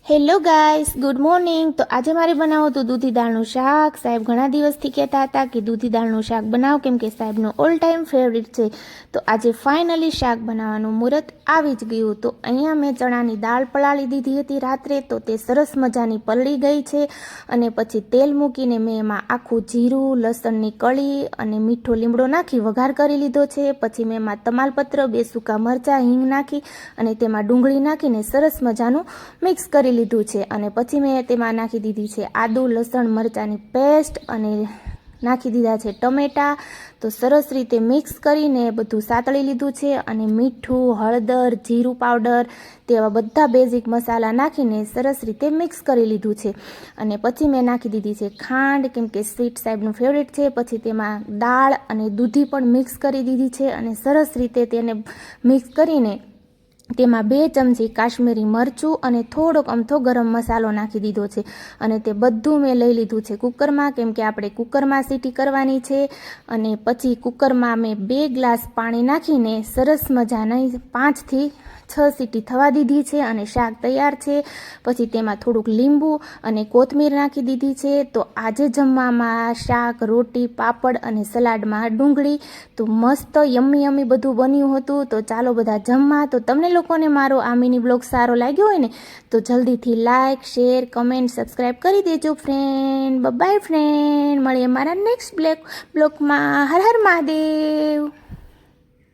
Hello guys, good morning. તો આજે મારે બનાવો તો દૂધી દાળનું શાક। સાહેબ ઘણા દિવસથી કહેતા હતા કે દૂધી દાળનું શાક બનાવો, કેમ કે સાહેબનું ઓલ ટાઈમ ફેવરિટ છે। તો આજે ફાઇનલી શાક બનાવવાનું મુહૂર્ત આવી જ ગયું। તો અહીંયા મેં ચણાની દાળ પલાળી દીધી હતી રાત્રે, તો તે સરસ મજાની પલળી ગઈ છે। અને પછી તેલ મૂકીને મેં એમાં આખું જીરું, લસણની કળી અને મીઠો લીમડો નાખી વઘાર કરી લીધો છે। પછી મેં એમાં તમાલપત્ર, 2 સૂકા મરચાં, હિંગ નાખી અને તેમાં ડુંગળી નાખીને સરસ મજાનું મિક્સ કરી લીધું છે। અને પછી મેં તેમાં નાખી દીધી છે આદુ, લસણ, મરચાંની પેસ્ટ અને નાખી દીધા છે ટમેટાં। તો સરસ રીતે મિક્સ કરીને બધું સાતળી લીધું છે। અને મીઠું, હળદર, જીરું પાવડર તેવા બધા બેઝિક મસાલા નાખીને સરસ રીતે મિક્સ કરી લીધું છે। અને પછી મેં નાખી દીધી છે ખાંડ, કેમ કે સ્વીટ સાહેબનું ફેવરેટ છે। પછી તેમાં દાળ અને દૂધી પણ મિક્સ કરી દીધી છે અને સરસ રીતે તેને મિક્સ કરીને તેમાં 2 ચમચી કાશ્મીરી મરચું અને થોડોક અમથો ગરમ મસાલો નાખી દીધો છે। અને તે બધું મેં લઈ લીધું છે કુકરમાં, કેમ કે આપણે કુકરમાં સીટી કરવાની છે। અને પછી કુકરમાં મેં 2 ગ્લાસ પાણી નાખીને સરસ મજાની 5 થી 6 સીટી થવા દીધી છે અને શાક તૈયાર છે। પછી તેમાં થોડુંક લીંબુ અને કોથમીર નાખી દીધી છે। તો આજે જમવામાં શાક, રોટી, પાપડ અને સલાડમાં ડુંગળી, તો મસ્ત યમ્મી બધું બન્યું હતું। તો ચાલો બધા જમવા। તો તમને લોકોને મારો આ મિની બ્લોગ સારો લાગ્યો હોય ને તો જલ્દીથી લાઇક, શેર, કમેન્ટ, સબસ્ક્રાઈબ કરી દેજો ફ્રેન્ડ। બાય ફ્રેન્ડ, મળીએ મારા નેક્સ્ટ બ્લોગમાં। હર હર મહાદેવ।